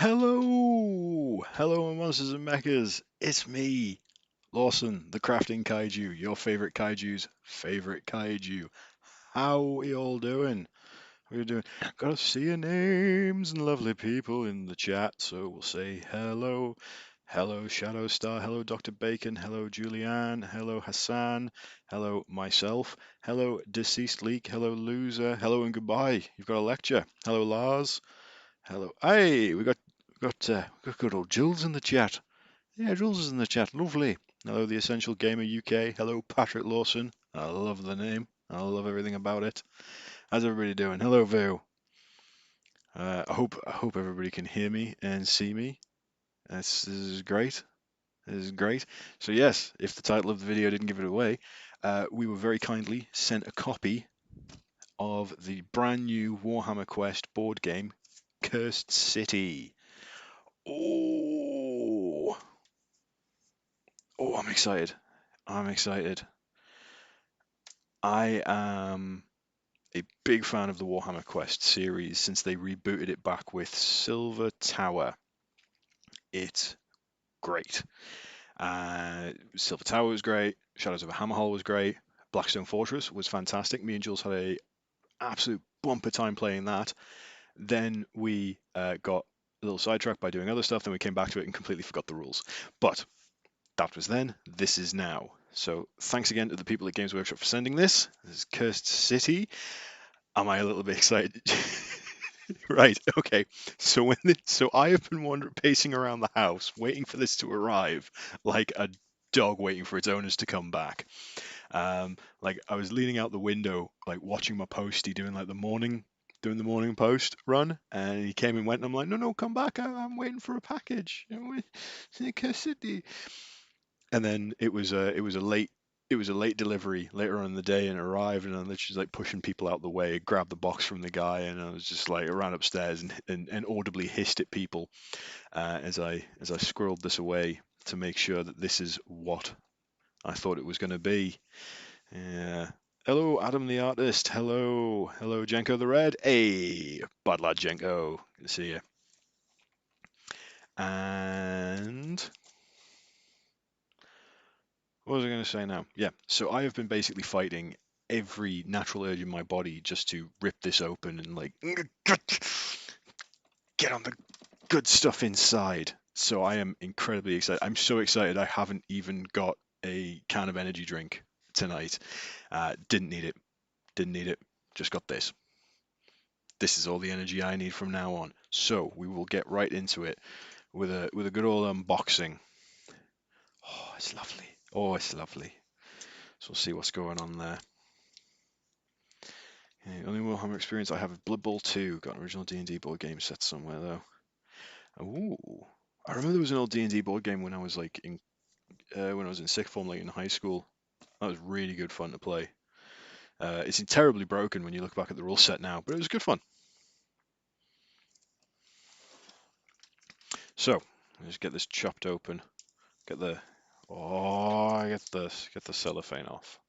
Hello! Hello, monsters and mechas. It's me, Lawson, the crafting kaiju, your favorite kaiju's favorite kaiju. How are we all doing? What are you doing? Gotta see your names and lovely people in the chat, so we'll say hello. Hello, Shadow Star. Hello, Dr. Bacon. Hello, Julianne. Hello, Hassan. Hello, myself. Hello, Deceased Leak. Hello, Loser. Hello and goodbye. You've got a lecture. Hello, Lars. Hello. Hey, we got good old Jules in the chat. Yeah, Jules is in the chat. Lovely. Hello, the Essential Gamer UK. Hello, Patrick Lawson. I love the name. I love everything about it. How's everybody doing? Hello, Veo. I hope everybody can hear me and see me. This is great. This is great. So yes, if the title of the video didn't give it away, we were very kindly sent a copy of the brand new Warhammer Quest board game, Cursed City. Oh, I'm excited. I'm excited. I am a big fan of the Warhammer Quest series since they rebooted it back with Silver Tower. It's great. Silver Tower was great. Shadows of a Hammerhall was great. Blackstone Fortress was fantastic. Me and Jules had a absolute bumper time playing that. Then we got a little sidetracked by doing other stuff. Then we came back to it and completely forgot the rules. But that was then. This is now. So thanks again to the people at Games Workshop for sending this. This is Cursed City. Am I a little bit excited? Right. Okay. So I have been pacing around the house, waiting for this to arrive, like a dog waiting for its owners to come back. Like I was leaning out the window, like watching my postie doing doing the morning post run, and he came and went, and I'm like, no, come back! I'm waiting for a package. City. And then it was a late delivery later on in the day, and it arrived, and I literally like pushing people out the way, grabbed the box from the guy, and I was just like I ran upstairs and audibly hissed at people as I squirreled this away to make sure that this is what I thought it was going to be. Yeah. Hello, Adam the artist. Hello, Jenko the Red. Hey, bad lad Jenko. Good to see you. And what was I going to say now? Yeah, so I have been basically fighting every natural urge in my body just to rip this open and like get on the good stuff inside. So I am incredibly excited. I'm so excited I haven't even got a can of energy drink tonight. Didn't need it. Didn't need it. Just got this. This is all the energy I need from now on. So we will get right into it with a good old unboxing. Oh, it's lovely. Oh, it's lovely. So we'll see what's going on there. Okay, only Warhammer experience I have is Blood Bowl 2. Got an original D&D board game set somewhere though. Ooh, I remember there was an old D&D board game when I was like in when I was in sixth form, like in high school. That was really good fun to play. It's terribly broken when you look back at the rule set now, but it was good fun. So let's get this chopped open. Get the get the cellophane off.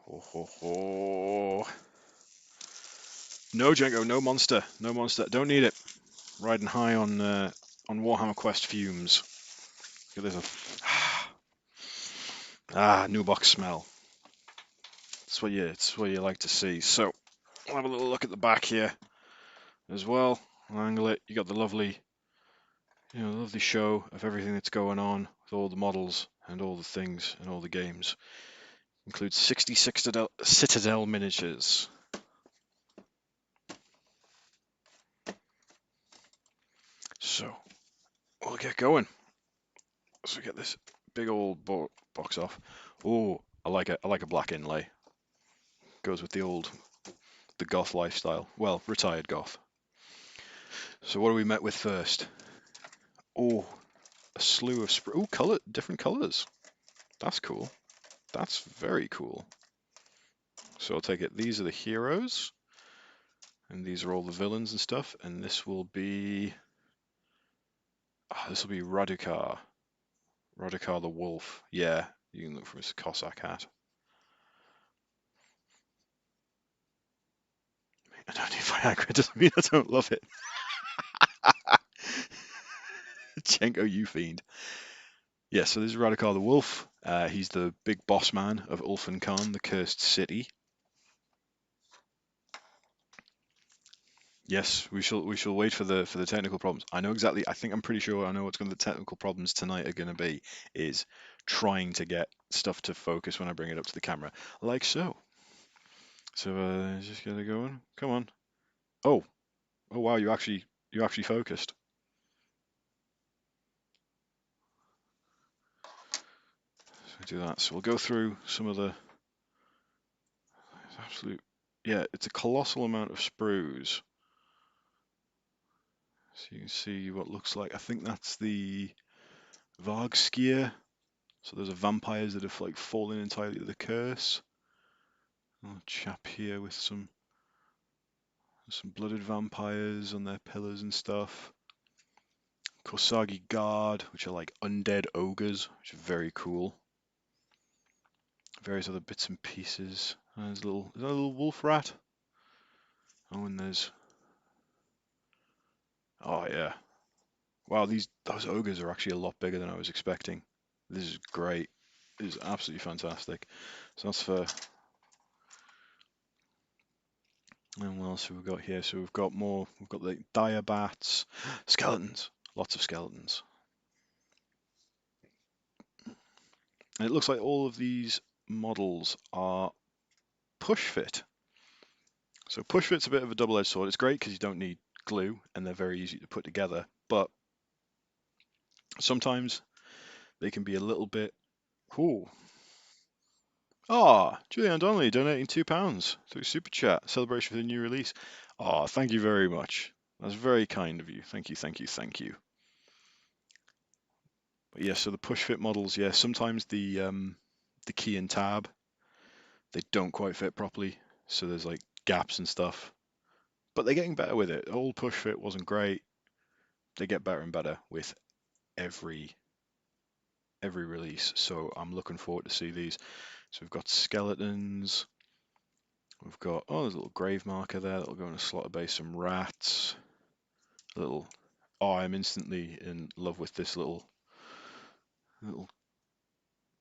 Ho ho ho! No Django, no monster, no monster. Don't need it. Riding high on Warhammer Quest fumes. Look at this. New box smell. It's what you like to see. So we'll have a little look at the back here as well. I'll angle it. You got the lovely show of everything that's going on with all the models and all the things and all the games. Includes 66 Citadel miniatures. So we'll get going. So get this big old box off. Oh, I like a black inlay. Goes with the goth lifestyle. Well, retired goth. So what are we met with first? Oh, a slew of different colors. That's cool. That's very cool. So I'll take it. These are the heroes, and these are all the villains and stuff. And this will be Radukar. Radukar the Wolf. Yeah, you can look for his Cossack hat. I don't need Viagra. Doesn't mean I don't love it. Chenko, you fiend. Yeah, so this is Radukar the Wolf. He's the big boss man of Ulfin Khan, the Cursed City. Yes, we shall wait for the technical problems. I know exactly. I think I'm pretty sure I know what's going to the technical problems tonight are going to be is trying to get stuff to focus when I bring it up to the camera, like so. So just get it going. Come on. Oh, oh wow, you actually focused. So do that. So we'll go through some of the absolute. Yeah, it's a colossal amount of sprues. So you can see what looks like. I think that's the Vargskier. So those are vampires that have like fallen entirely to the curse. Little chap here with some blooded vampires on their pillars and stuff. Kosagi Guard, which are like undead ogres, which are very cool. Various other bits and pieces. There's a little wolf rat. Oh, and there's oh yeah. Wow, those ogres are actually a lot bigger than I was expecting. This is great. This is absolutely fantastic. So that's for. And what else have we got here? So we've got more. We've got the dire bats, skeletons. Lots of skeletons. And it looks like all of these models are push fit. So push fit's a bit of a double-edged sword. It's great because you don't need glue and they're very easy to put together. But sometimes they can be a little bit. Ooh. Ah, Julian Donnelly donating £2 through Super Chat. Celebration for the new release. Ah, thank you very much. That's very kind of you. Thank you, thank you, thank you. But yeah, so the push fit models, yeah, sometimes the key and tab they don't quite fit properly, so there's like gaps and stuff. But they're getting better with it. Old push fit wasn't great. They get better and better with every release. So I'm looking forward to see these. So we've got skeletons. We've got there's a little grave marker there that'll go in a slaughter base. Some rats. A little. Oh, I'm instantly in love with this little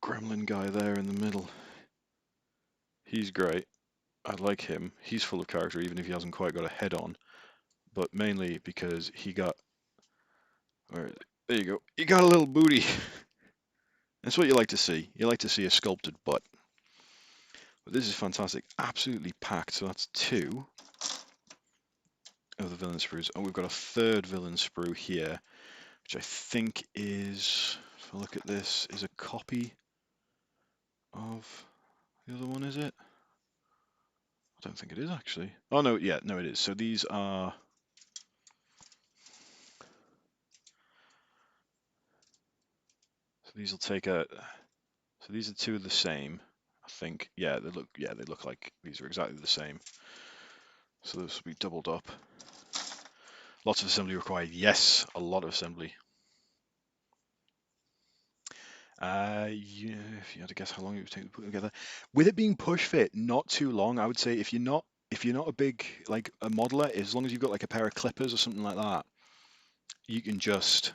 gremlin guy there in the middle. He's great. I like him. He's full of character, even if he hasn't quite got a head on. But mainly because he got. Where is it? There you go. He got a little booty. That's what you like to see. You like to see a sculpted butt. But this is fantastic. Absolutely packed. So that's 2 of the villain sprues. And we've got a third villain sprue here, which I think is, if I look at this, is a copy of the other one, is it? I don't think it is actually. Oh no, yeah, no it is. So these are these will take a so these are 2 of the same, I think. Yeah, they look like these are exactly the same. So this will be doubled up. Lots of assembly required. Yes, a lot of assembly. If you had to guess how long it would take to put it together, with it being push fit, not too long. I would say if you're not a big like a modeler, as long as you've got like a pair of clippers or something like that, you can just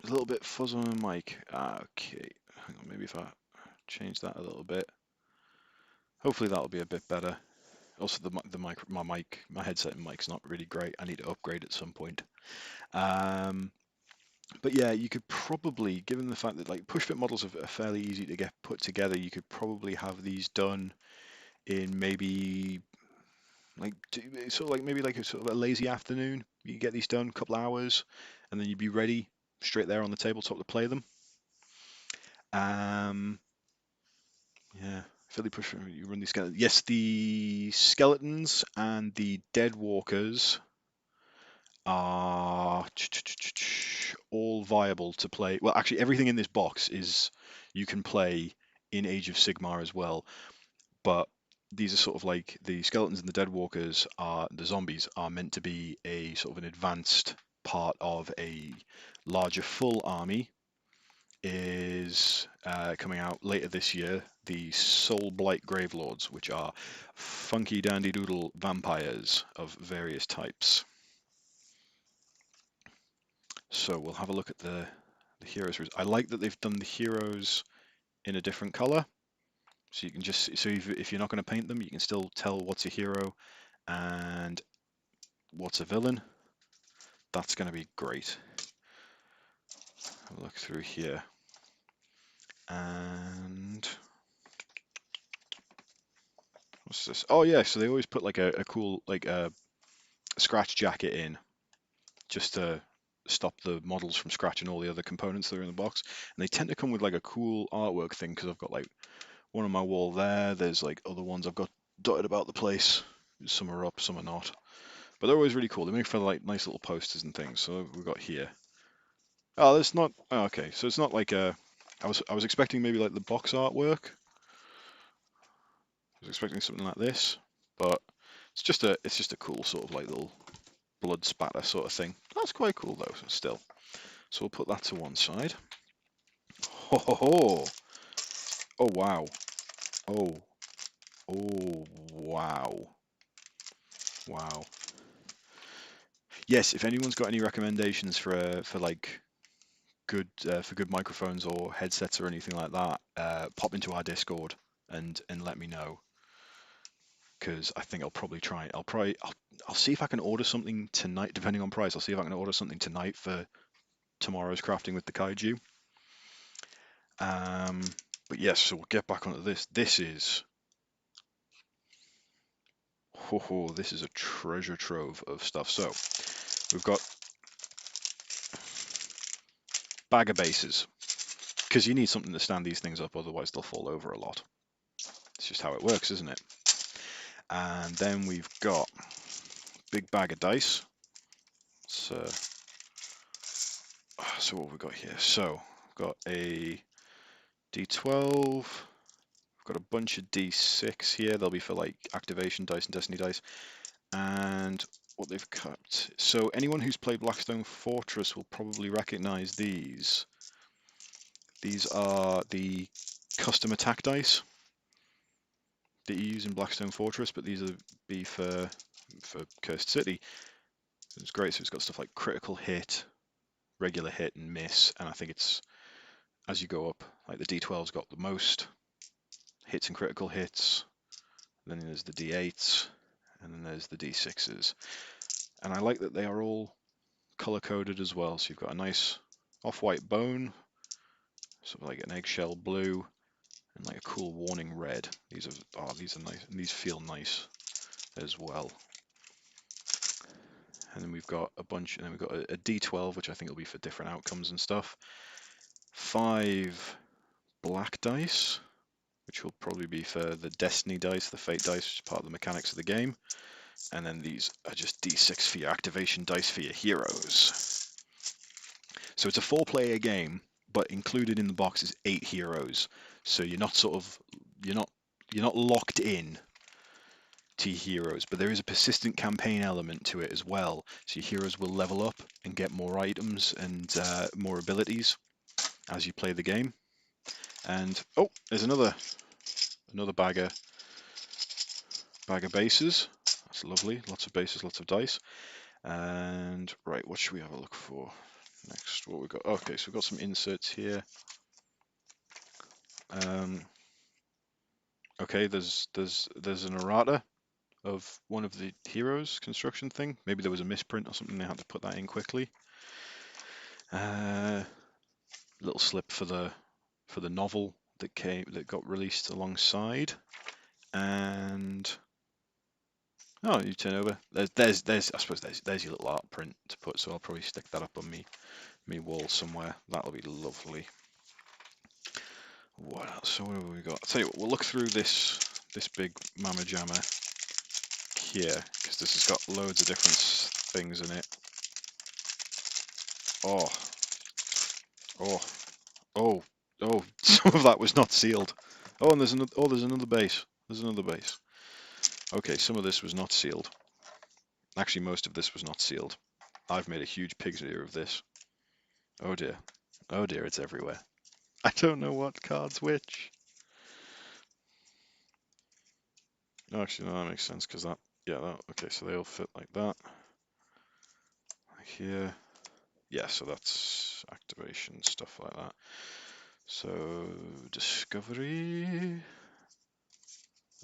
a little bit fuzz on the mic. Okay, hang on, maybe if I change that a little bit, hopefully that'll be a bit better. Also, my headset and mic's not really great. I need to upgrade at some point. But yeah, you could probably, given the fact that like push fit models are fairly easy to get put together, you could probably have these done in maybe like sort of like maybe like a sort of a lazy afternoon. You could get these done a couple hours, and then you'd be ready straight there on the tabletop to play them. Um, yeah, fairly push. You run these skeletons. Yes, the skeletons and the dead walkers are all viable to play. Well, actually, everything in this box is you can play in Age of Sigmar as well. But these are sort of like the skeletons and the dead walkers are the zombies are meant to be a sort of an advanced part of a larger full army. Is coming out later this year. The Soul Blight Gravelords, which are funky dandy doodle vampires of various types. So we'll have a look at the heroes. I like that they've done the heroes in a different color. So you can just, so if you're not going to paint them, you can still tell what's a hero And what's a villain? That's going to be great. I'll look through here. And what's this? Oh yeah, so they always put like a cool like a scratch jacket in just to stop the models from scratching all the other components that are in the box. And they tend to come with like a cool artwork thing because I've got like one on my wall there. There's like other ones I've got dotted about the place. Some are up, some are not. But they're always really cool. They make for like nice little posters and things. So we've got here. Oh, that's not. Oh, okay, so it's not like a. I was expecting maybe like the box artwork. I was expecting something like this, but it's just a cool sort of like little blood spatter sort of thing. That's quite cool though, still. So we'll put that to one side. Ho ho ho! Oh wow! Oh oh wow! Wow! Yes, if anyone's got any recommendations for like good microphones or headsets or anything like that, pop into our Discord and let me know, because I think I'll probably try. I'll see if I can order something tonight, depending on price. I'll see if I can order something tonight for tomorrow's crafting with the kaiju. Um, but yes, so we'll get back onto this. This is a treasure trove of stuff. So we've got bag of bases, because you need something to stand these things up, otherwise they'll fall over a lot. It's just how it works, isn't it? And then we've got big bag of dice. So what have we got here? So we've got a D12. We've got a bunch of D6 here. They'll be for like activation dice and destiny dice. And what they've cut. So anyone who's played Blackstone Fortress will probably recognize these. These are the custom attack dice that you use in Blackstone Fortress, but these are be for Cursed City. It's great. So it's got stuff like critical hit, regular hit, and miss. And I think it's as you go up, like the D12's got the most hits and critical hits. Then there's the D8s, and then there's the D6s. And I like that they are all color coded as well. So you've got a nice off-white bone, sort of like an eggshell blue, and like a cool warning red. These are nice, and these feel nice as well. And then we've got a bunch, and then we've got a D12, which I think will be for different outcomes and stuff. 5 black dice, which will probably be for the destiny dice, the fate dice, which is part of the mechanics of the game. And then these are just D6 for your activation dice for your heroes. So it's a 4-player game, but included in the box is 8 heroes. So you're not locked in to your heroes, but there is a persistent campaign element to it as well. So your heroes will level up and get more items and more abilities as you play the game. And oh, there's another bag of bases. That's lovely. Lots of bases, lots of dice. And right, what should we have a look for next? What we got? Okay, so we've got some inserts here. Okay, there's an errata of one of the heroes construction thing. Maybe there was a misprint or something. They had to put that in quickly. Little slip for the novel that got released alongside. And oh, you turn over. There's I suppose there's your little art print to put. So I'll probably stick that up on me wall somewhere. That'll be lovely. What else? So what have we got? I'll tell you what, we'll look through this big Mama Jamma here, because this has got loads of different things in it. Oh, oh, oh, oh, some of that was not sealed. Oh, and there's another base. There's another base. Okay, some of this was not sealed. Actually, most of this was not sealed. I've made a huge pig's ear of this. Oh dear. Oh dear, it's everywhere. I don't know what card's which. No, actually, no, that makes sense, because okay, so they all fit like that. Here. Yeah, so that's activation, stuff like that. So, discovery.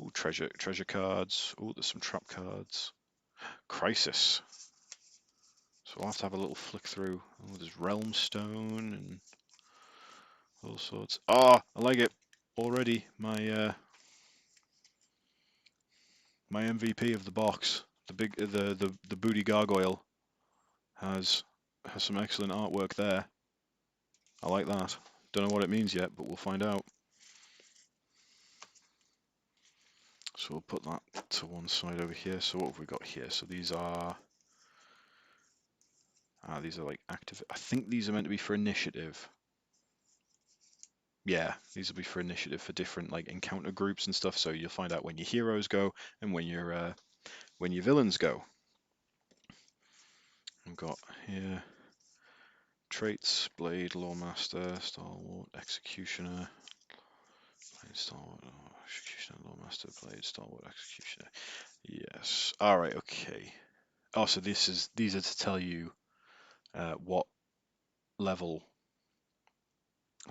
Ooh, treasure cards. Ooh, there's some trap cards. Crisis. So we'll have to have a little flick through. Oh, there's Realm Stone and all sorts. Ah, I like it already. My MVP of the box, the booty gargoyle, has some excellent artwork there. I like that. Don't know what it means yet, but we'll find out. So we'll put that to one side over here. So what have we got here? So these are like active. I think these are meant to be for initiative. Yeah, these will be for initiative for different like encounter groups and stuff. So you'll find out when your heroes go and when your villains go. I've got here traits: Blade, Lawmaster, Stalwart, Executioner. Stalwart, Executioner, Lawmaster, Blade, Stalwart, Executioner. Yes. All right. Okay. Oh, so these are to tell you what level.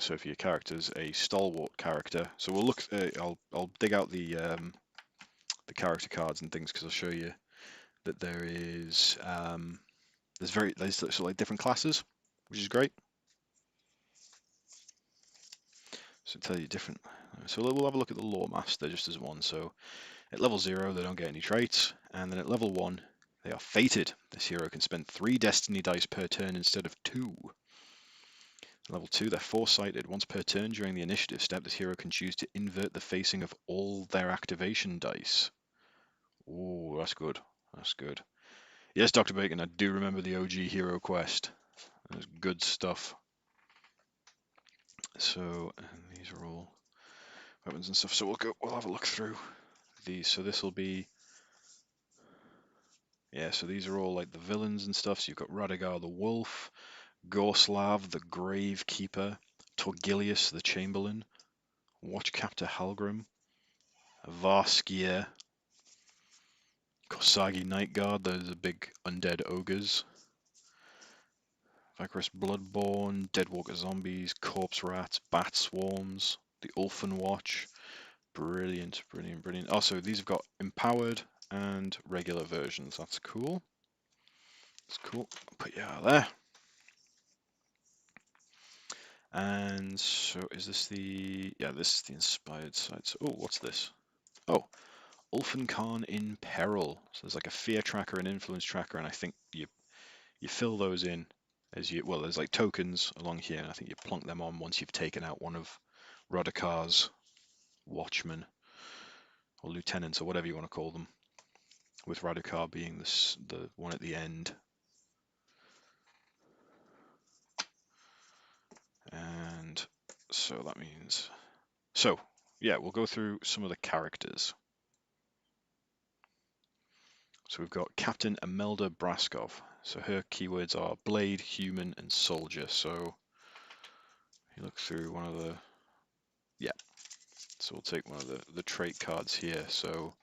So if your character's a Stalwart character, so we'll look. I'll dig out the character cards and things because I'll show you that there's sort of like different classes, which is great. So tell you different. So we'll have a look at the Lawmaster just as one. So at level 0, they don't get any traits, and then at level 1, they are fated. This hero can spend 3 destiny dice per turn instead of 2. Level 2, they're foresighted. Once per turn during the initiative step, this hero can choose to invert the facing of all their activation dice. Ooh, that's good. That's good. Yes, Dr. Bacon, I do remember the OG Hero Quest. That's good stuff. So, and these are all weapons and stuff. So we'll have a look through these. So this will be, yeah, so these are all like the villains and stuff. So you've got Radagar the Wolf, Gorslav the Gravekeeper, Torgilius the Chamberlain, Watchcaptor Halgrim, Varskier, Kosagi Nightguard, those are big undead ogres, Vicarous Bloodborne, Deadwalker Zombies, Corpse Rats, Bat Swarms, the Ulfen Watch. Brilliant, brilliant, brilliant. Also, these have got empowered and regular versions. That's cool. That's cool. I'll put you out there. And so is this the... Yeah, this is the inspired side. So, oh, what's this? Oh, Ulfen Khan in Peril. So there's like a fear tracker and influence tracker, and I think you fill those in as you... Well, there's like tokens along here, and I think you plonk them on once you've taken out one of Radakar's watchmen or lieutenants or whatever you want to call them, with Radukar being the one at the end. And so that means... So, yeah, we'll go through some of the characters. So we've got Captain Imelda Braskov. So her keywords are blade, human, and soldier. So you look through one of the... Yeah, so we'll take one of the trait cards here. So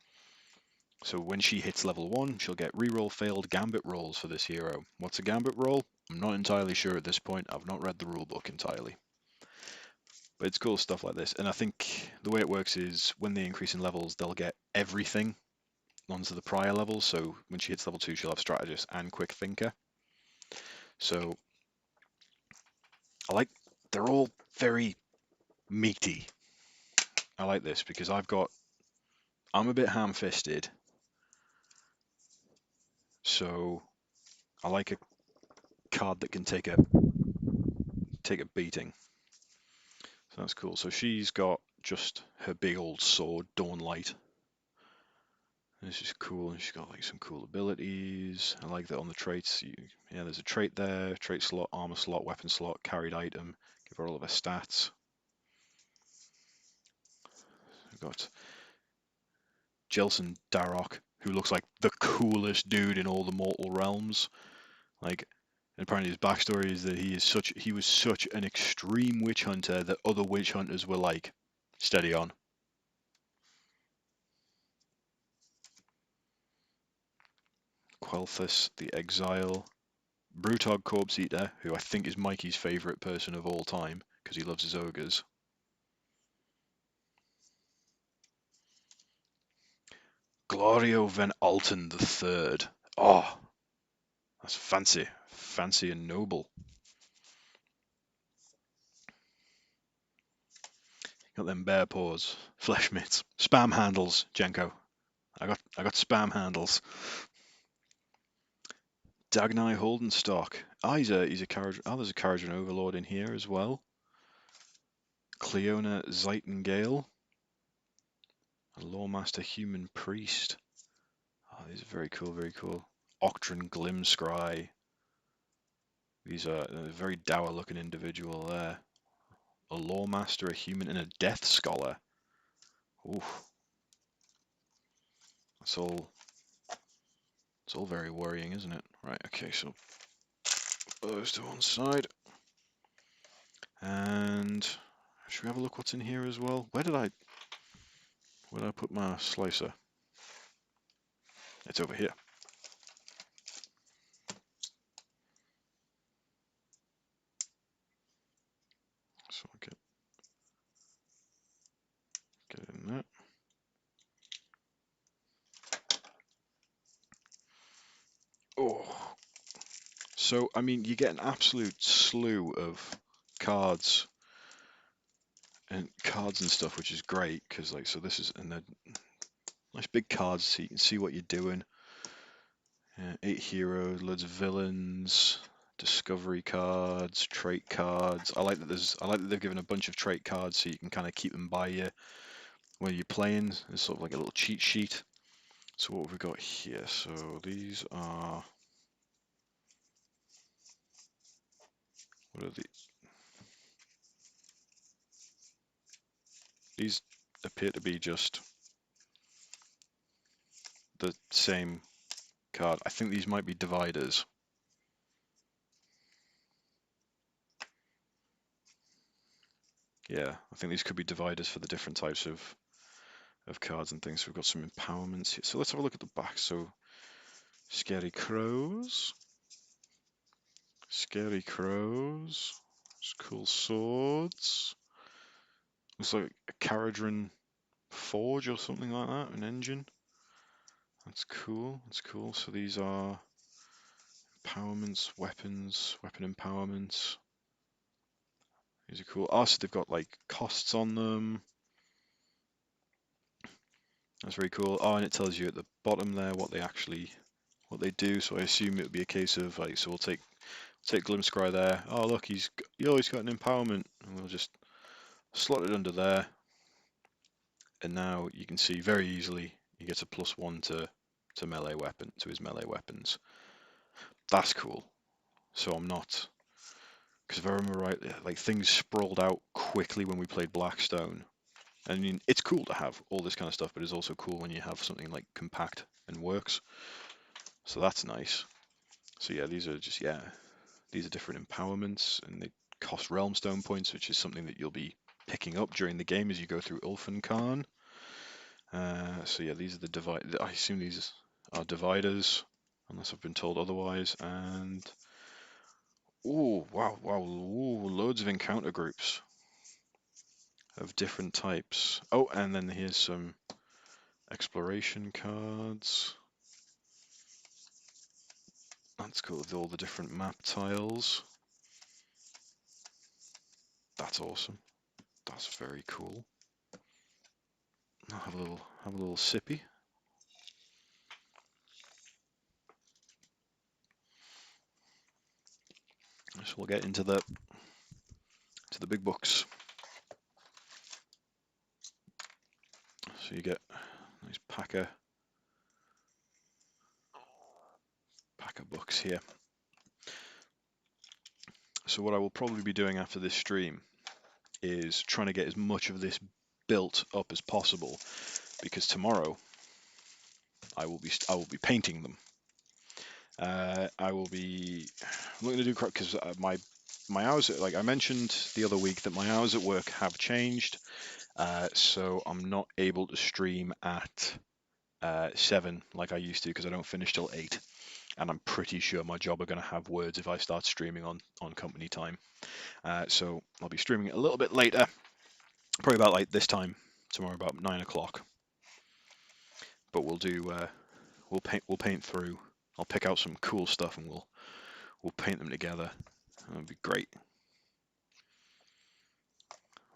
when she hits level 1, she'll get reroll failed gambit rolls for this hero. What's a gambit roll? I'm not entirely sure at this point. I've not read the rulebook entirely. But it's cool stuff like this. And I think the way it works is when they increase in levels, they'll get everything onto the prior levels. So when she hits level 2, she'll have strategist and quick thinker. So they're all very meaty. I like this because I'm a bit ham-fisted. So I like a card that can take a beating. So that's cool. So she's got just her big old sword, Dawnlight. This is cool, and she's got like some cool abilities. I like that on the traits. Yeah, there's a trait there, trait slot, armor slot, weapon slot, carried item. Give her all of her stats. We've got Jelson Darroch, who looks like the coolest dude in all the mortal realms. Like, and apparently his backstory is that he was such an extreme witch hunter that other witch hunters were like, steady on. Quel'Thas the Exile, Brutog Corpse Eater, who I think is Mikey's favourite person of all time because he loves his ogres. Glorio Van Alten the Third. Oh, that's fancy. Fancy and noble. Got them bear paws, flesh mitts, spam handles, Jenko. I got spam handles. Dagnai Holdenstock. Ah, he's a carriage. Oh, there's a carriage and overlord in here as well. Cleona Zeitengale. A Lawmaster human priest. Oh, these are very cool, very cool. Octron Glimscry. These are a very dour looking individual there. A Lawmaster, a human, and a Death Scholar. Oof. It's all very worrying, isn't it? Right, okay, so put those to one side. And should we have a look what's in here as well? Where did I put my slicer? It's over here. So I'll get in there. Oh, so I mean, you get an absolute slew of cards and stuff, which is great because like, so this is, and they're nice big cards so you can see what you're doing. 8 heroes, loads of villains, discovery cards, trait cards. I like that they've given a bunch of trait cards so you can kind of keep them by you when you're playing. It's sort of like a little cheat sheet. So what have we got here? So these are, what are these? These appear to be just the same card. I think these might be dividers. Yeah, I think these could be dividers for the different types of cards and things. So we've got some empowerments here. So let's have a look at the back. So Scary Crows. Scary Crows. It's cool swords. Looks like a Caradron Forge or something like that, an engine. That's cool, that's cool. So these are empowerments, weapons, weapon empowerments. These are cool. Oh, so they've got like costs on them. That's very cool. Oh, and it tells you at the bottom there what they do. So I assume it would be a case of like, so we'll take Glimscry there. Oh look, he's always got an empowerment, and we'll just slot it under there. And now you can see very easily he gets a +1 to melee weapon, to his melee weapons. That's cool. So I'm not, because if I remember right, like things sprawled out quickly when we played Blackstone. I mean, it's cool to have all this kind of stuff, but it's also cool when you have something like compact and works. So that's nice. So yeah, these are different empowerments, and they cost Realmstone points, which is something that you'll be picking up during the game as you go through Ulfin Khan. So yeah, these are the divide. I assume these are dividers, unless I've been told otherwise. And oh wow, ooh, loads of encounter groups of different types. Oh, and then here's some exploration cards. That's cool with all the different map tiles. That's awesome. That's very cool. I'll have a little sippy. So we'll get into the big books. So you get a nice pack of books here. So what I will probably be doing after this stream is trying to get as much of this built up as possible, because tomorrow I will be painting them. I will be looking to do, because my hours, like I mentioned the other week, that my hours at work have changed, so I'm not able to stream at 7 like I used to, because I don't finish till 8, and I'm pretty sure my job are going to have words if I start streaming on company time. So I'll be streaming it a little bit later, probably about like this time tomorrow, about 9 o'clock. but we'll paint through. I'll pick out some cool stuff and we'll paint them together. That'd be great.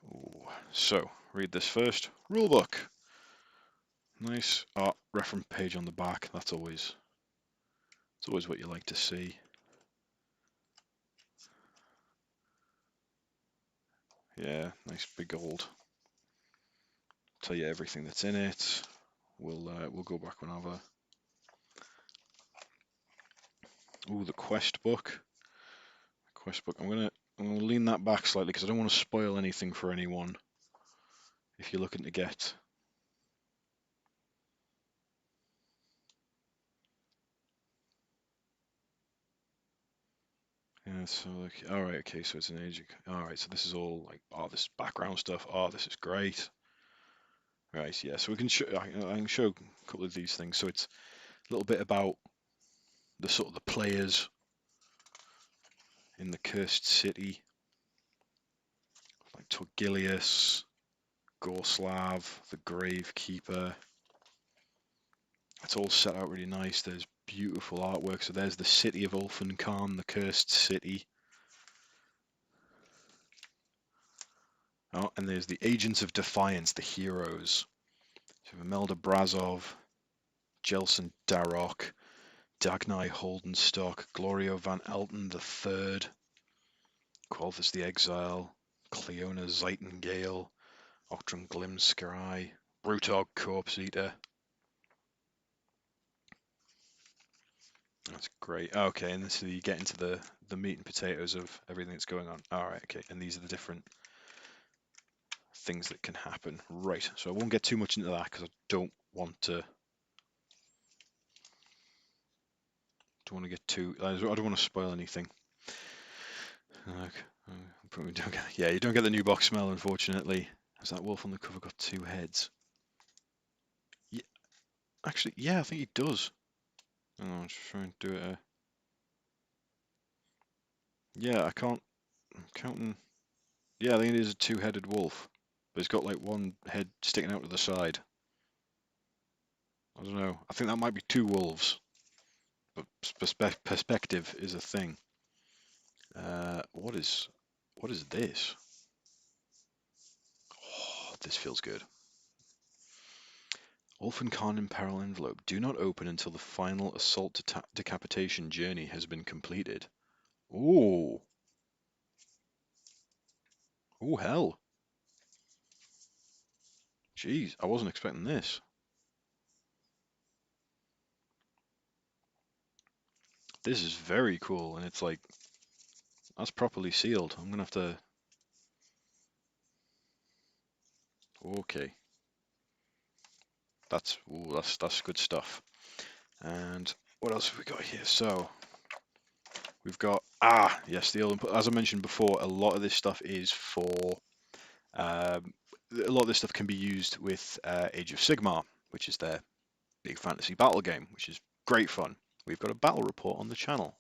Ooh. So read this first. Rulebook. Nice art reference page on the back. It's always what you like to see. Yeah, nice big old. Tell you everything that's in it. We'll go back whenever. Ooh, the quest book. Quest book. I'm gonna lean that back slightly because I don't want to spoil anything for anyone. If you're looking to get. Yeah, so like, all right, okay, so it's an age. All right, so this is all like, oh, this background stuff. Oh, this is great. Right, yeah. So we can show. I can show a couple of these things. So it's a little bit about the sort of the players in the cursed city, like Torgilius, Gorslav, the Gravekeeper. It's all set out really nice. There's beautiful artwork. So there's the city of Ulfenkarn, the cursed city. Oh, and there's the Agents of Defiance, the heroes. So Imelda Brazov, Jelson Darroch, Dagny Holdenstock, Glorio van Elton III, Qualphus the Exile, Cleona Zeitengale, Octron Glimskry, Brutog Corpse Eater. That's great. Okay, and so you get into the meat and potatoes of everything that's going on. All right, okay, and these are the different things that can happen. Right, so I won't get too much into that because I don't want to get too. I don't want to spoil anything. Yeah, you don't get the new box smell, unfortunately. Has that wolf on the cover got two heads? Yeah, actually, yeah, I think he does. Oh, I'm just trying to do it. Yeah, I can't. I'm counting. Yeah, I think it is a two-headed wolf, but it's got like one head sticking out to the side. I don't know. I think that might be two wolves, but perspective is a thing. What is this? Oh, this feels good. Ulfenkarn Imperil envelope. Do not open until the final assault decapitation journey has been completed. Ooh. Ooh, hell. Jeez, I wasn't expecting this. This is very cool, and it's like, that's properly sealed. I'm gonna have to... Okay. That's good stuff. And what else have we got here? So, we've got, yes, as I mentioned before, a lot of this stuff is for, a lot of this stuff can be used with Age of Sigmar, which is their big fantasy battle game, which is great fun. We've got a battle report on the channel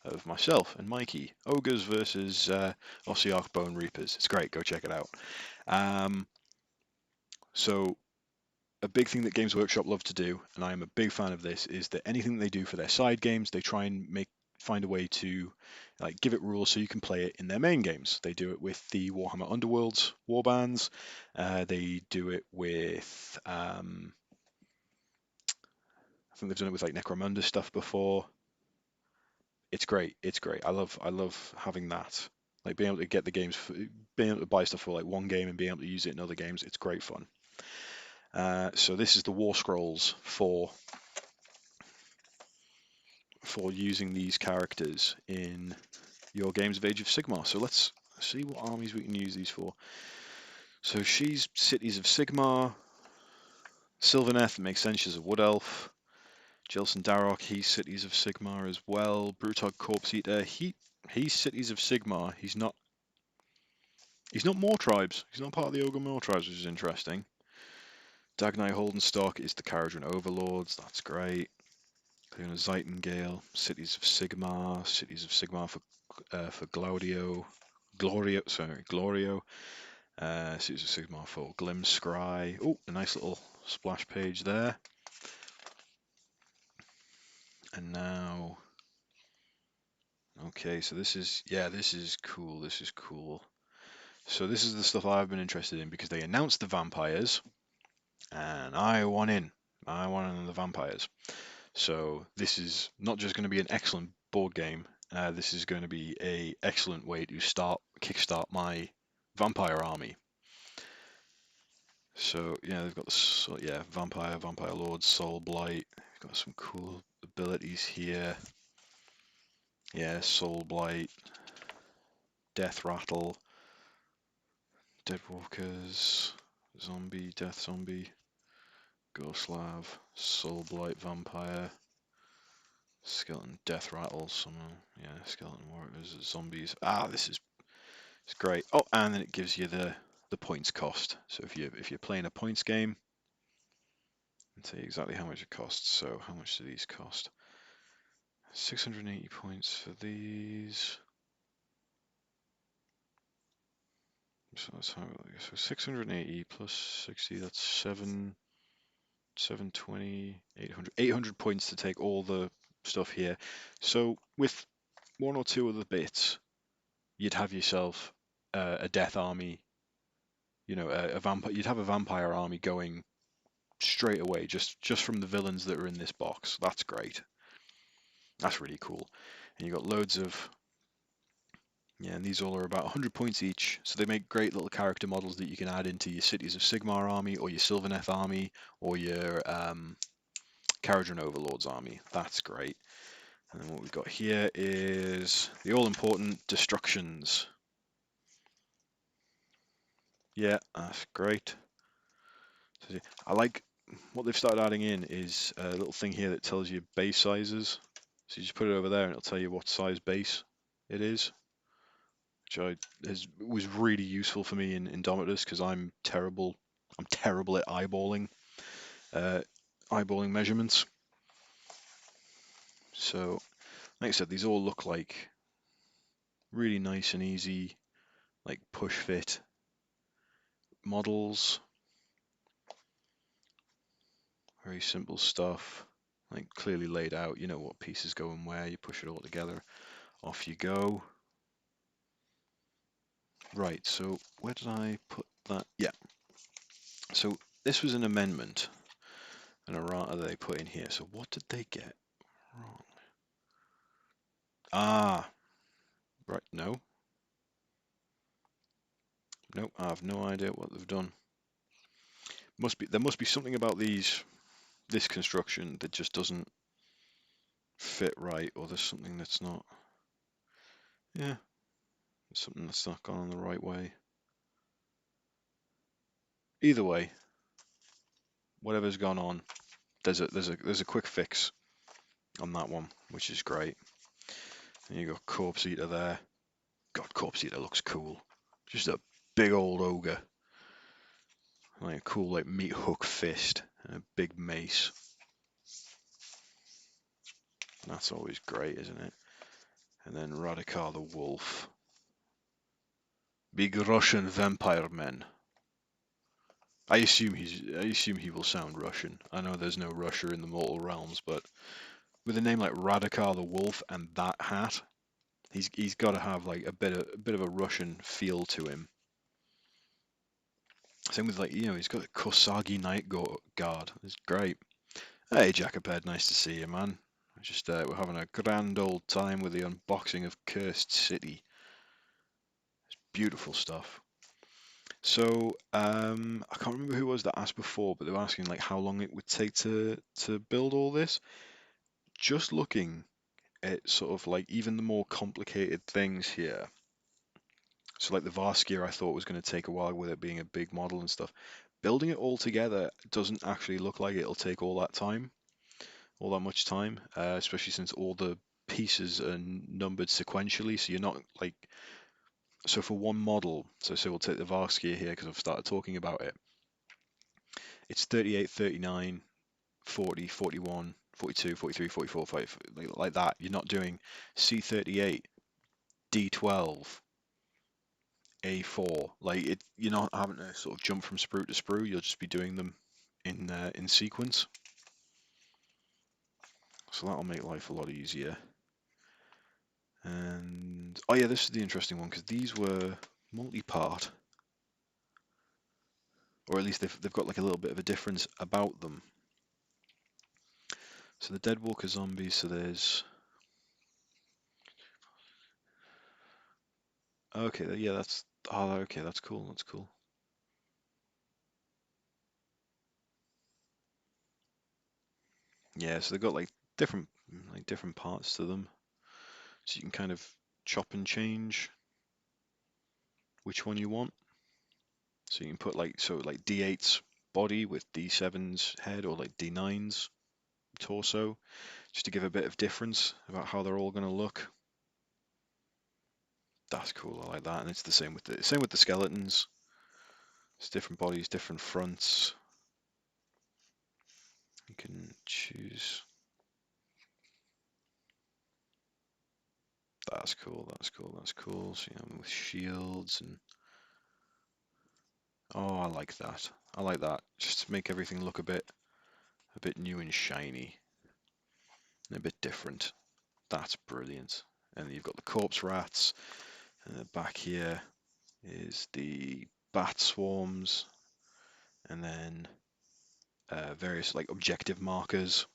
of myself and Mikey, Ogres versus Ossiarch Bone Reapers. It's great, go check it out. So a big thing that Games Workshop love to do, and I am a big fan of this, is that anything they do for their side games, they try and find a way to like give it rules so you can play it in their main games. They do it with the Warhammer Underworlds warbands. They do it with I think they've done it with like Necromunda stuff before. It's great. It's great. I love having that. Like being able to get the games, being able to buy stuff for like one game and being able to use it in other games. It's great fun. So this is the War Scrolls for using these characters in your games of Age of Sigmar. So let's see what armies we can use these for. So she's Cities of Sigmar. Sylvaneth, makes sense, she's a Wood Elf. Jelson Darroch, he's Cities of Sigmar as well. Brutog Corpse Eater, he's Cities of Sigmar. He's not More Tribes. He's not part of the Ogre More Tribes, which is interesting. Dagny Holdenstock is the Caradhran Overlords. That's great. Cleona Zeitengale, Cities of Sigmar for Glorio. Glorio. Cities of Sigmar for Glimskry. Oh, a nice little splash page there. And now, okay, so this is, yeah, this is cool. This is cool. So this is the stuff I've been interested in because they announced the vampires, and I want in. I want in the vampires. So this is not just going to be an excellent board game. This is going to be a excellent way to kickstart my vampire army. So yeah, they've got the vampire lord, soul blight. Got some cool abilities here. Yeah, soul blight, death rattle, dead walkers, zombie, death zombie, ghost lav, soul blight vampire, skeleton, death rattle, summon. Yeah, skeleton warriors, zombies. Ah, this is it's great. Oh, and then it gives you the points cost. So if you're playing a points game, I'll tell you exactly how much it costs. So how much do these cost? 680 points for these. So that's how. So 680 plus 60. That's 720, 800 points to take all the stuff here. So with one or two other bits, you'd have yourself a death army. You know, a vampire. You'd have a vampire army going straight away, just from the villains that are in this box. That's great. That's really cool. And you got loads of, yeah, and these all are about 100 points each. So they make great little character models that you can add into your Cities of Sigmar army, or your Sylvaneth army, or your Caradron Overlords army. That's great. And then what we've got here is the all-important destructions. Yeah, that's great. So I like what they've started adding in is a little thing here that tells you base sizes. So you just put it over there and it'll tell you what size base it is, which was really useful for me in Indomitus because I'm terrible. I'm terrible at uh, eyeballing measurements. So, like I said, these all look like really nice and easy, like push fit models. Very simple stuff, like clearly laid out. You know what pieces go and where. You push it all together, off you go. Right, so where did I put that? Yeah, so this was an amendment, an errata they put in here. So what did they get wrong? Ah, right, no. Nope, I have no idea what they've done. There must be something about this construction that just doesn't fit right, or there's something that's not. Yeah, there's something that's not gone the right way. Either way, whatever's gone on, there's a quick fix on that one, which is great. And you got Corpse Eater there. God, Corpse Eater looks cool. Just a big old ogre. Like a cool like meat hook fist and a big mace. That's always great, isn't it? And then Radikar the Wolf. Big Russian vampire man. I assume he will sound Russian. I know there's no Russia in the Mortal Realms, but with a name like Radikar the Wolf and that hat, he's got to have like a bit of a Russian feel to him. Same with like he's got a Kosagi Night Guard. It's great. Hey Jacoped, nice to see you, man. We're having a grand old time with the unboxing of Cursed City. It's beautiful stuff. So I can't remember who it was that asked before, but they were asking like how long it would take to build all this. Just looking at sort of like even the more complicated things here. So like the Varskia I thought was going to take a while with it being a big model and stuff. Building it all together doesn't actually look like it'll take all that much time, especially since all the pieces are numbered sequentially. So you're not like, so for one model, so say we'll take the Varskia here because I've started talking about it. It's 38, 39, 40, 41, 42, 43, 44, 45, like that. You're not doing C38, D12, A4. Like it, you're not having to sort of jump from sprue to sprue. You'll just be doing them in sequence. So that'll make life a lot easier. And oh yeah, this is the interesting one because these were multi-part, or at least they've got like a little bit of a difference about them. So the Deadwalker zombies. So there's okay, yeah, that's okay, that's cool, that's cool. Yeah, so they've got like different parts to them, so you can kind of chop and change which one you want. So you can put like D8's body with D7's head, or like D9's torso, just to give a bit of difference about how they're all going to look. That's cool. I like that, and it's the same with the skeletons. It's different bodies, different fronts. You can choose. That's cool. That's cool. That's cool. So you know, with shields and oh, I like that. I like that. Just to make everything look a bit new and shiny and a bit different. That's brilliant. And then you've got the corpse rats, and back here is the bat swarms, and then various like objective markers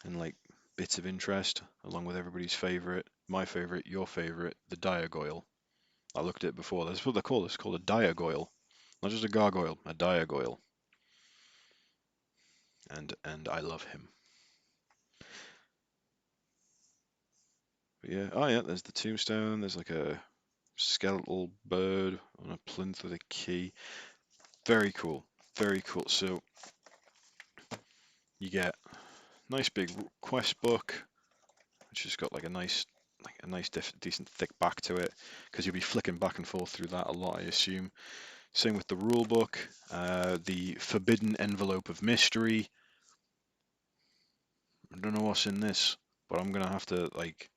and like bits of interest, along with everybody's favorite, my favorite, your favorite, the diagoyle. I looked at it before. That's what they call it. It's called a diagoyle, not just a gargoyle, a diagoyle. And I love him. But yeah. Oh yeah. There's the tombstone. There's like a skeletal bird on a plinth with a key. Very cool. Very cool. So you get nice big quest book, which has got like a nice decent thick back to it, because you'll be flicking back and forth through that a lot, I assume. Same with the rule book, the forbidden envelope of mystery. I don't know what's in this, but I'm gonna have to like,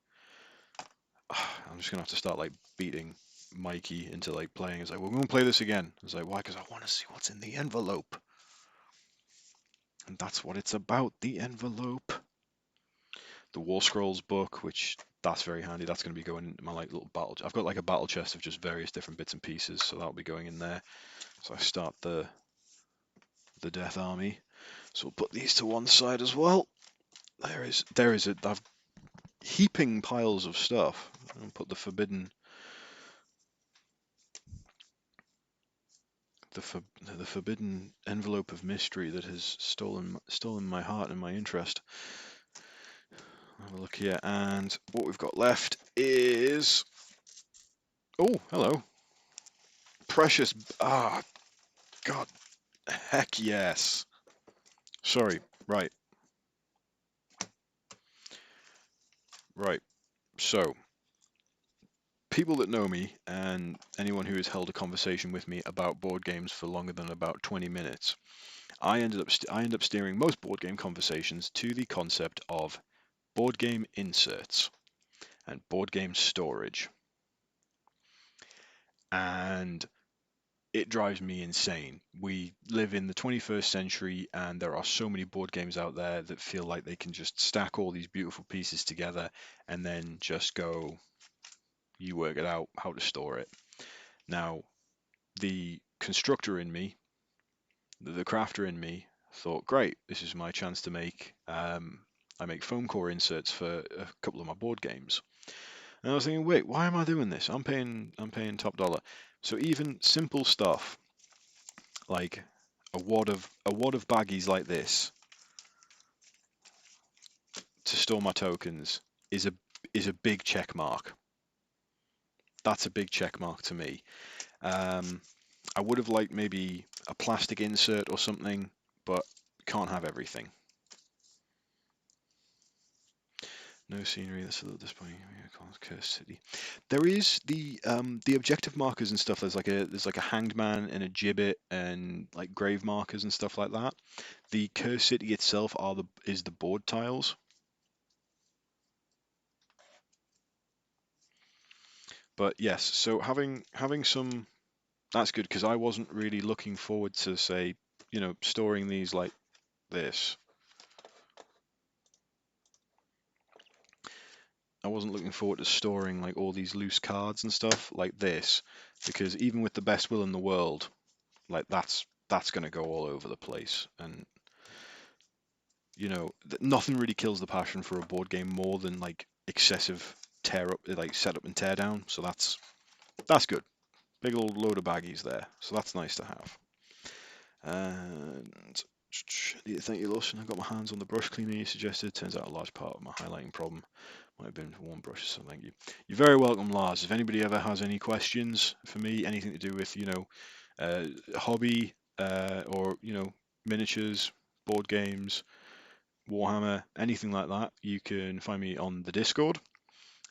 I'm just gonna have to start like beating Mikey into like playing. It's like, we're gonna play this again. It's like, why? Because I want to see what's in the envelope, and that's what it's about. The envelope. The War Scrolls book, which that's very handy. That's going to be going in my like little battle. I've got like a battle chest of just various different bits and pieces, so that'll be going in there. So I start the Death Army. So we'll put these to one side as well. There is I've heaping piles of stuff. I'll put the for, the forbidden envelope of mystery that has stolen my heart and my interest. Have a look here, and what we've got left is oh, hello, precious. Ah, God, heck yes. Sorry. Right. Right. So, people that know me and anyone who has held a conversation with me about board games for longer than about 20 minutes, I end up steering most board game conversations to the concept of board game inserts and board game storage. And it drives me insane. We live in the 21st century, and there are so many board games out there that feel like they can just stack all these beautiful pieces together and then just go, you work it out how to store it. Now, the constructor in me, the crafter in me, thought, great, this is my chance to make. I make foam core inserts for a couple of my board games. And I was thinking, wait, why am I doing this? I'm paying top dollar. So even simple stuff like a wad of baggies like this to store my tokens is a big check mark. That's a big check mark to me. I would have liked maybe a plastic insert or something, but can't have everything. No scenery. That's a little disappointing. Cursed City. There is the objective markers and stuff. There's like a hanged man and a gibbet and like grave markers and stuff like that. The Cursed City itself is the board tiles. But yes, so having some, that's good, because I wasn't really looking forward to, say, storing these like this. I wasn't looking forward to storing like all these loose cards and stuff like this, because even with the best will in the world, like that's going to go all over the place. And nothing really kills the passion for a board game more than like excessive tear up, like setup and tear down. So that's good. Big old load of baggies there. So that's nice to have. And thank you, Lawson. I got my hands on the brush cleaner you suggested. Turns out a large part of my highlighting problem might have been for one brush, so thank you. You're very welcome, Lars. If anybody ever has any questions for me, anything to do with, hobby, or, miniatures, board games, Warhammer, anything like that, you can find me on the Discord,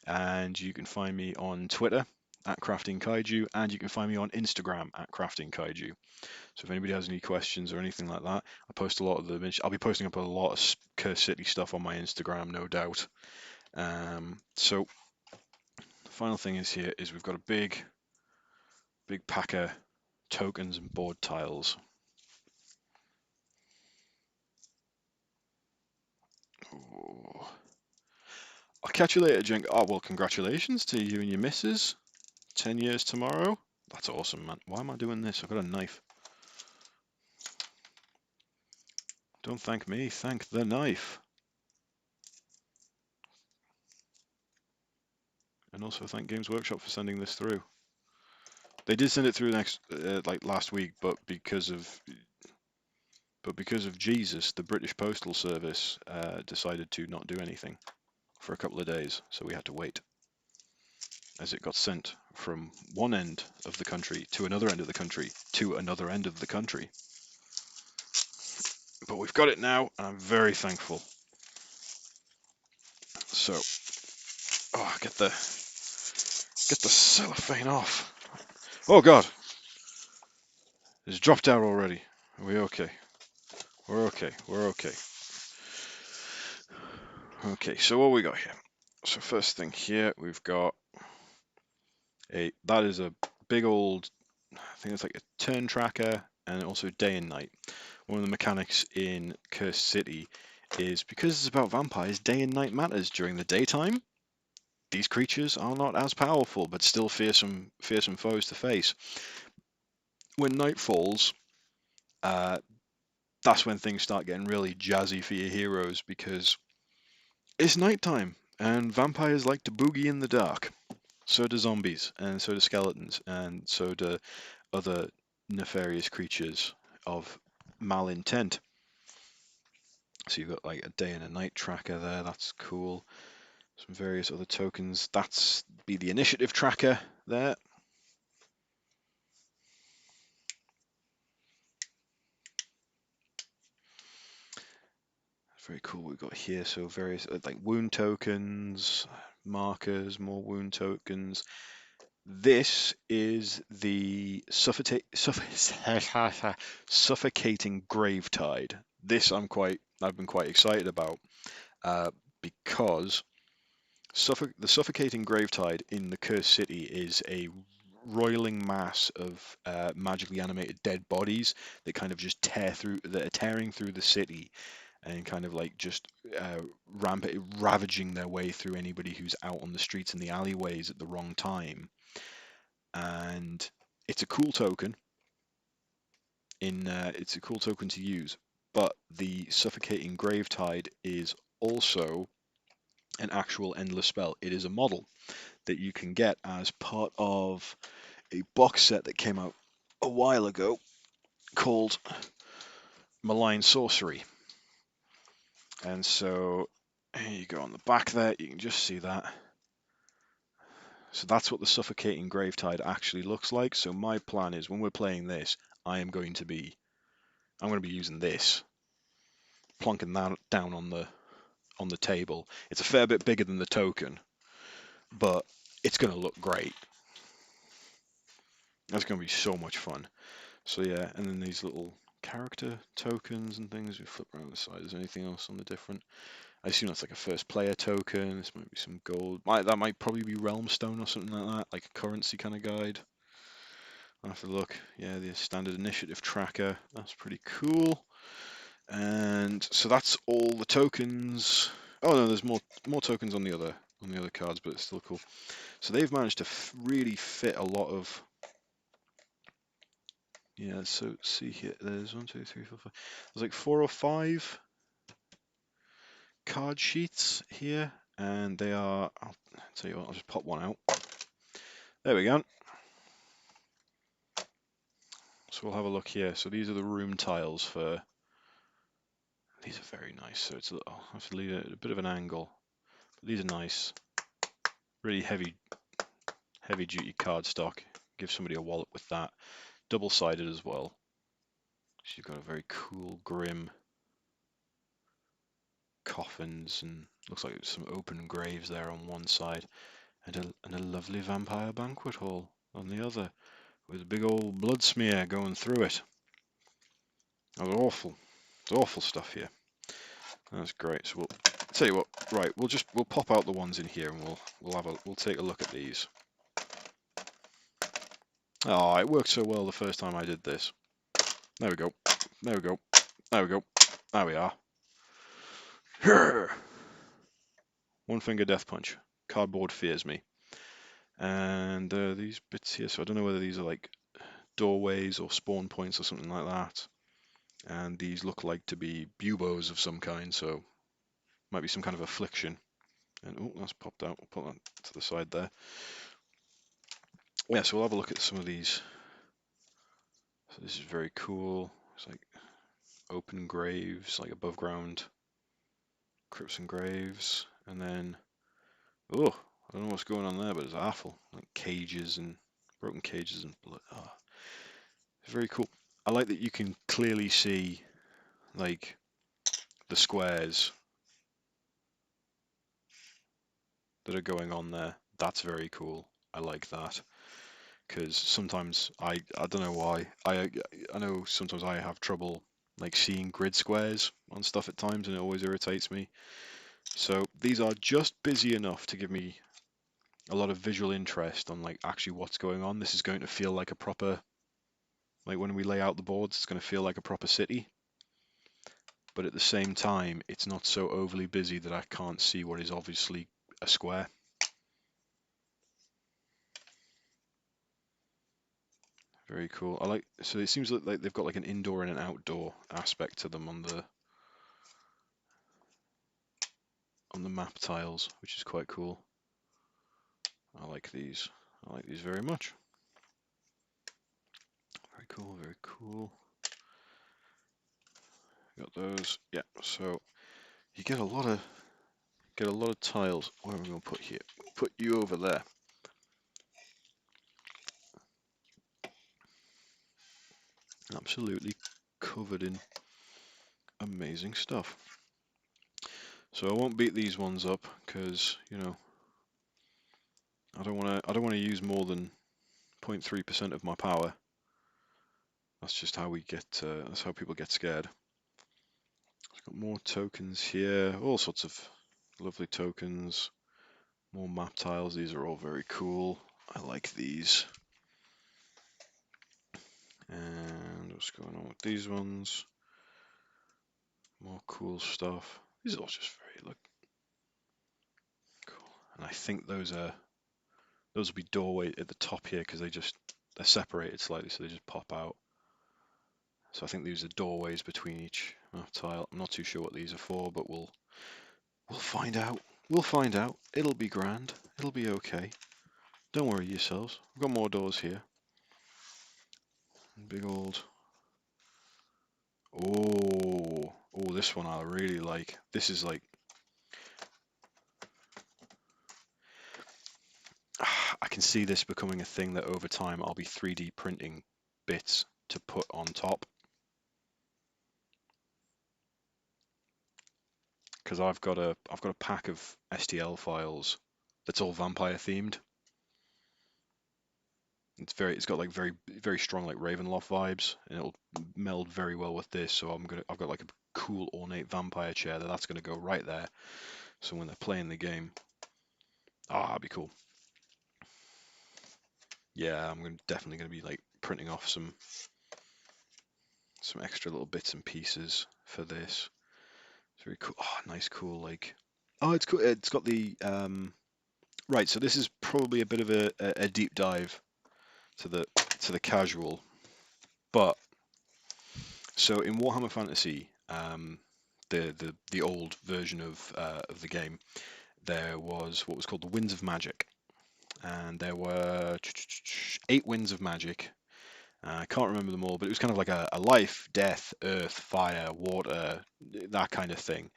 and you can find me on Twitter at Crafting Kaiju, and you can find me on Instagram at Crafting Kaiju. So if anybody has any questions or anything like that, I post a lot of the. I'll be posting up a lot of Curse City stuff on my Instagram, no doubt. So the final thing is here is we've got a big pack of tokens and board tiles. Ooh. I'll catch you later, Jink. Oh, well, congratulations to you and your missus. 10 years tomorrow. That's awesome, man. Why am I doing this? I've got a knife. Don't thank me, thank the knife. And also thank Games Workshop for sending this through. They did send it through last week, but because of Jesus, the British Postal Service decided to not do anything for a couple of days, so we had to wait as it got sent from one end of the country to another end of the country to another end of the country. But we've got it now, and I'm very thankful. So, get the cellophane off. Oh God, it's dropped out already. Are we okay? We're okay. We're okay. Okay, so what we got here? So first thing here, we've got that is a big old, I think it's like a turn tracker and also day and night. One of the mechanics in Cursed City is because it's about vampires, day and night matters. During the daytime, these creatures are not as powerful, but still fearsome foes to face. When night falls, that's when things start getting really jazzy for your heroes, because it's nighttime and vampires like to boogie in the dark. So do zombies, and so do skeletons, and so do other nefarious creatures of malintent. So you've got like a day and a night tracker there, that's cool. Some various other tokens. That's be the initiative tracker there. Very cool what we've got here. So various like wound tokens, markers, more wound tokens. This is the suffocating gravetide. This I've been quite excited about, because the suffocating gravetide in the Cursed City is a roiling mass of magically animated dead bodies that kind of just that are tearing through the city, and kind of like just ravaging their way through anybody who's out on the streets and the alleyways at the wrong time. And it's a cool token. It's a cool token to use, but the suffocating gravetide is also an actual endless spell. It is a model that you can get as part of a box set that came out a while ago called Malign Sorcery. And so here you go on the back there, you can just see that. So that's what the suffocating gravetide actually looks like. So my plan is, when we're playing this, I'm going to be using this, plonking that down on the table. It's a fair bit bigger than the token, but it's going to look great. That's going to be so much fun. So yeah, and then these little character tokens and things. We flip around the side. Is there anything else on the different? I assume that's like a first player token. This might be some gold. That might probably be Realm Stone or something like that, like a currency kind of guide. I'll have to look. Yeah, the standard initiative tracker. That's pretty cool. And so that's all the tokens. Oh no, there's more tokens on the other on the other cards, but it's still cool. So they've managed to really fit a lot of. Yeah, so see here, there's 1, 2, 3, 4, 5. There's like 4 or 5 card sheets here, and they are. I'll tell you what, I'll just pop one out. There we go. So we'll have a look here. So these are the room tiles for. These are very nice. So it's I'll have to leave it at a bit of an angle. But these are nice, really heavy duty cardstock. Give somebody a wallet with that. Double-sided as well. So you've got a very cool, grim coffins, and looks like some open graves there on one side, and a lovely vampire banquet hall on the other, with a big old blood smear going through it. That was awful. It's awful stuff here. That's great. So we'll tell you what. Right, we'll pop out the ones in here, and we'll take a look at these. Oh, it worked so well the first time I did this. There we go. There we go. There we go. There we are. One finger death punch. Cardboard fears me. And these bits here, so I don't know whether these are like doorways or spawn points or something like that. And these look like to be buboes of some kind, so might be some kind of affliction. And oh, that's popped out. We'll put that to the side there. Yeah, so we'll have a look at some of these. So this is very cool. It's like open graves, like above ground crypts and graves. And then, oh, I don't know what's going on there, but it's awful. Like cages and broken cages and blood. Oh, it's very cool. I like that you can clearly see like the squares that are going on there. That's very cool. I like that, because sometimes I don't know why I know sometimes I have trouble like seeing grid squares on stuff at times, and it always irritates me. So these are just busy enough to give me a lot of visual interest on like actually what's going on. This is going to feel like a proper, like when we lay out the boards, it's going to feel like a proper city. But at the same time, it's not so overly busy that I can't see what is obviously a square. Very cool. I like, so it seems like they've got like an indoor and an outdoor aspect to them on the map tiles, which is quite cool. I like these. I like these very much. Very cool, very cool. Got those. Yeah, so you get a lot of tiles. Where are we going to put here? We'll put you over there. Absolutely covered in amazing stuff. So I won't beat these ones up because, you know, I don't want to use more than 0.3% of my power. That's just how we get. That's how people get scared. Got more tokens here. All sorts of lovely tokens. More map tiles. These are all very cool. I like these. And what's going on with these ones? More cool stuff. These are all just very cool. And I think those will be doorway at the top here because they're separated slightly, so they just pop out. So I think these are doorways between each map tile. I'm not too sure what these are for, but we'll find out. We'll find out. It'll be grand. It'll be okay. Don't worry yourselves. We've got more doors here. Big old. Oh, this one I really like. This is like. I can see this becoming a thing that over time I'll be 3D printing bits to put on top. Because I've got a pack of STL files that's all vampire themed. It's got like very strong like Ravenloft vibes, and it'll meld very well with this. So I've got like a cool ornate vampire chair that's gonna go right there. So when they're playing the game, that'd be cool. Yeah, I'm definitely gonna be like printing off some extra little bits and pieces for this. It's very cool. Oh, nice, cool like. Oh, it's cool. It's got the Right, so this is probably a bit of a deep dive to the casual, but so in Warhammer Fantasy, the old version of the game, there was what was called the Winds of Magic, and there were 8 winds of magic. I can't remember them all, but it was kind of like a life, death, earth, fire, water, that kind of thing.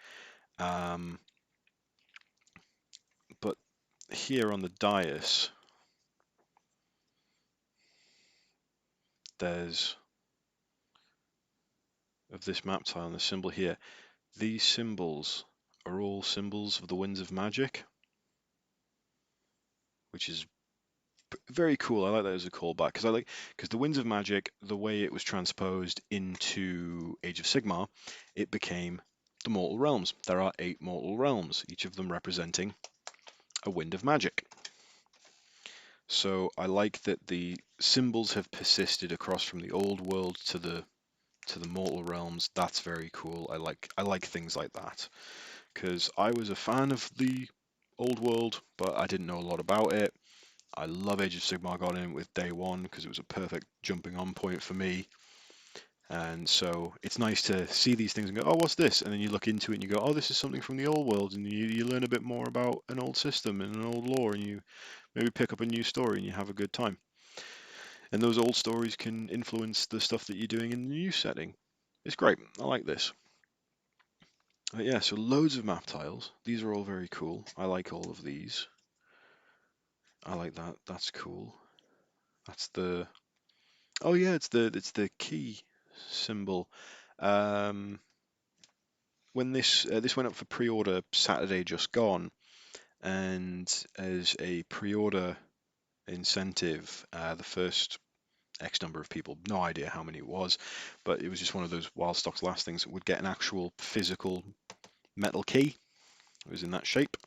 Um, but here on the dais, there's of this map tile and the symbol here. These symbols are all symbols of the winds of magic, which is very cool. I like that as a callback because the winds of magic, the way it was transposed into Age of Sigmar, it became the mortal realms. There are 8 mortal realms, each of them representing a wind of magic. So I like that the symbols have persisted across from the old world to the mortal realms. That's very cool. I like things like that because I was a fan of the old world, but I didn't know a lot about it. I love Age of Sigmar. Got in with day one because it was a perfect jumping on point for me. And so it's nice to see these things and go, oh, what's this? And then you look into it and you go, oh, this is something from the old world. And you learn a bit more about an old system and an old lore, and you maybe pick up a new story and you have a good time. And those old stories can influence the stuff that you're doing in the new setting. It's great. I like this. But yeah, so loads of map tiles. These are all very cool. I like all of these. I like that. That's cool. That's the Oh yeah, it's the key symbol. Um, when this went up for pre-order Saturday just gone, and as a pre-order incentive, the first X number of people, no idea how many it was, but it was just one of those while stocks last things that would get an actual physical metal key. It was in that shape,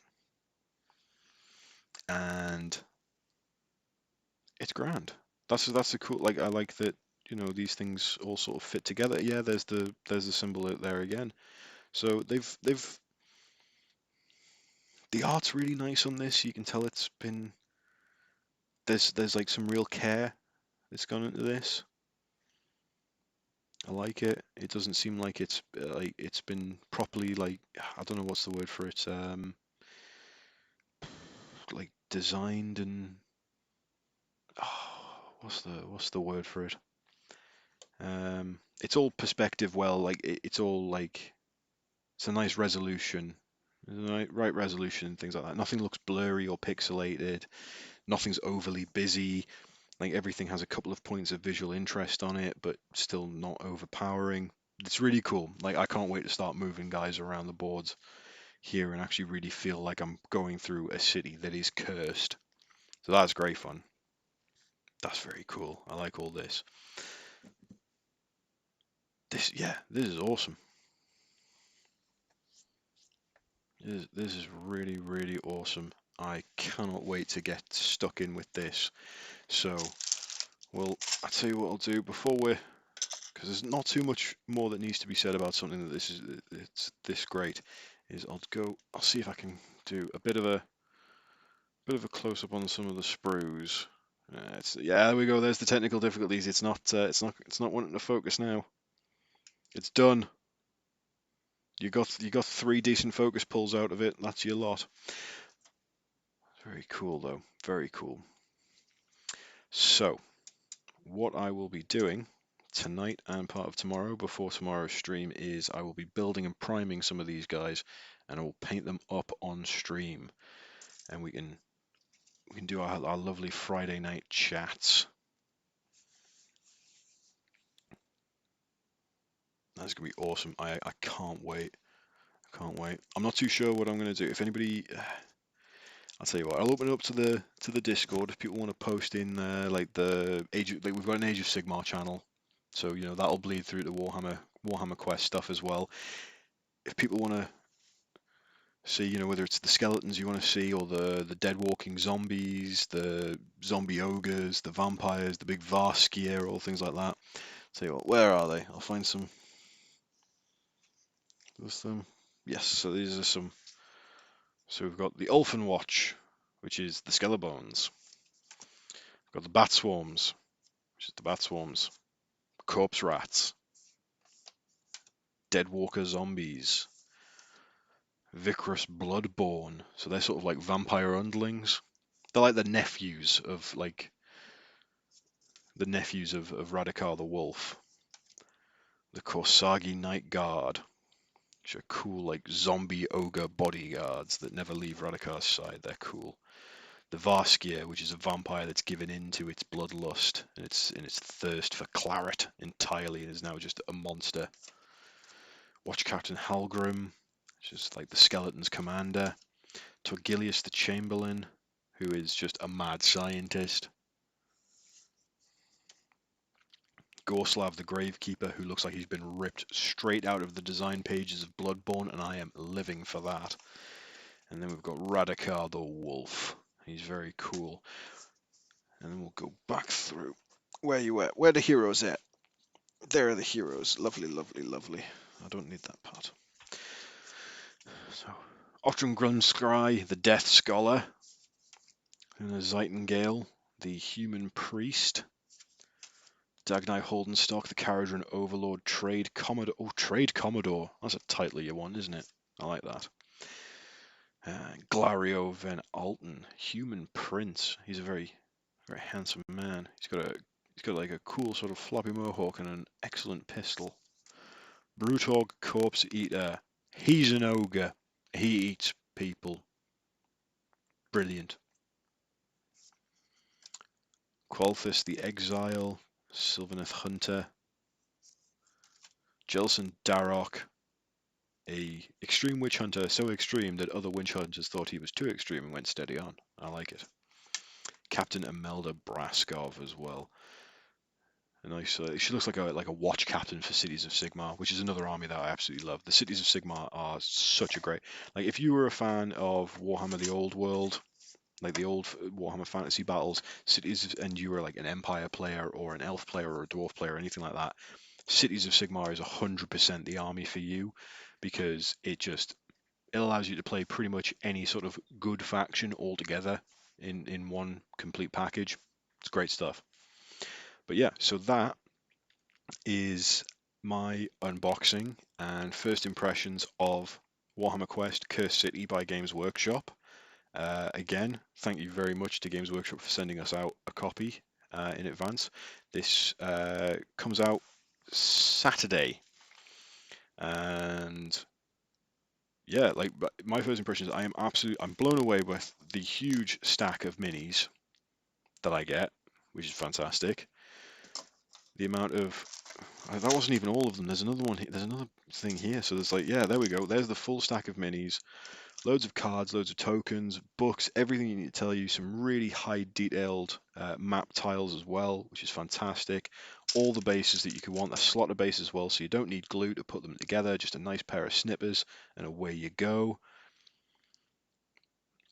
and it's grand. That's a cool. Like I like that. These things all sort of fit together. Yeah, there's the symbol out there again. So the art's really nice on this. You can tell it's been there's like some real care that's gone into this. I like it. It doesn't seem like it's been properly, like, I don't know what's the word for it, like designed and what's the word for it? It's all perspective well, like it's all like it's a nice resolution. Right resolution and things like that. Nothing looks blurry or pixelated. Nothing's overly busy. Like everything has a couple of points of visual interest on it, but still not overpowering. It's really cool. Like I can't wait to start moving guys around the boards here and actually really feel like I'm going through a city that is cursed. So that's great fun. That's very cool. I like all this. This is awesome. This is really, really awesome. I cannot wait to get stuck in with this. So, well, I'll tell you what I'll do before we're because there's not too much more that needs to be said about something that it's this great. I'll see if I can do a bit of a close up on some of the sprues. Yeah, there we go. There's the technical difficulties. It's not wanting to focus now. It's done. You got 3 decent focus pulls out of it. That's your lot. Very cool though. Very cool. So, what I will be doing tonight and part of tomorrow before tomorrow's stream is I will be building and priming some of these guys, and I will paint them up on stream, and we can do our lovely Friday night chats. That's gonna be awesome. I can't wait. I can't wait. I'm not too sure what I'm gonna do. If anybody, I'll tell you what. I'll open it up to the Discord if people want to post in like we've got an Age of Sigmar channel, so that'll bleed through to Warhammer Quest stuff as well. If people want to see, whether it's the skeletons you want to see or the dead walking zombies, the zombie ogres, the vampires, the big Varskia, all things like that. Tell you what, where are they? I'll find some. There's them. Yes, so these are some. So we've got the Ulfen Watch, which is the Skelebones. We've got the Bat Swarms, which is the Bat Swarms. Corpse Rats. Deadwalker Zombies. Vicrous Bloodborne. So they're sort of like vampire underlings. They're like the nephews of Radikar the Wolf. The Korsagi Night Guard, which are cool like zombie ogre bodyguards that never leave Radikar's side. They're cool. The Varskir, which is a vampire that's given in to its bloodlust and its thirst for claret entirely and is now just a monster. Watch Captain Halgrim, which is like the skeleton's commander. Torgilius the Chamberlain, who is just a mad scientist. Gorslav the Gravekeeper, who looks like he's been ripped straight out of the design pages of Bloodborne, and I am living for that. And then we've got Radikar the Wolf. He's very cool. And then we'll go back through. Where you at? Where the heroes at? There are the heroes. Lovely, lovely, lovely. I don't need that part. So, Ottrin Grumskry, the Death Scholar. And Zeitengale, the Human Priest. Dagnai Holdenstock, the Caradron Overlord, Trade Commodore. Oh, Trade Commodore. That's a title you want, isn't it? I like that. Glario Van Alten, Human Prince. He's a very, very handsome man. He's got like a cool sort of floppy mohawk and an excellent pistol. Brutorg Corpse Eater. He's an ogre. He eats people. Brilliant. Qualthus the Exile. Sylvaneth Hunter. Jelson Darroch. A extreme witch hunter, so extreme that other witch hunters thought he was too extreme and went steady on. I like it. Captain Imelda Braskov as well. A nice. She looks like a watch captain for Cities of Sigmar, which is another army that I absolutely love. The Cities of Sigmar are such a great. Like if you were a fan of Warhammer: The Old World, like the old Warhammer Fantasy Battles, Cities, and you were like an Empire player or an Elf player or a Dwarf player or anything like that, Cities of Sigmar is 100% the army for you, because it allows you to play pretty much any sort of good faction all together in one complete package. It's great stuff. But yeah, so that is my unboxing and first impressions of Warhammer Quest Cursed City by Games Workshop. Again, thank you very much to Games Workshop for sending us out a copy in advance. This comes out Saturday, and yeah, like my first impressions, I'm blown away with the huge stack of minis that I get, which is fantastic. The amount of that wasn't even all of them. There's another one. There's another thing here. So there's like, yeah, there we go. There's the full stack of minis. Loads of cards, loads of tokens, books, everything you need to tell you. Some really high detailed map tiles as well, which is fantastic. All the bases that you could want. A slotted base as well, so you don't need glue to put them together. Just a nice pair of snippers, and away you go.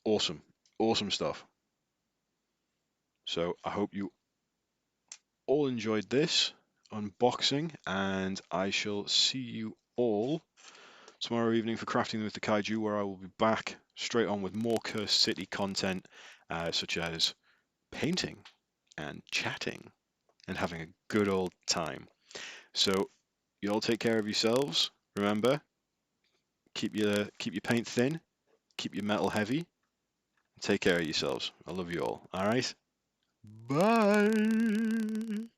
Awesome, awesome stuff. So I hope you all enjoyed this unboxing, and I shall see you all tomorrow evening for Crafting with the Kaiju, where I will be back straight on with more Cursed City content, such as painting and chatting and having a good old time. So you all take care of yourselves. Remember, keep your paint thin, keep your metal heavy. Take care of yourselves. I love you all. All right. Bye.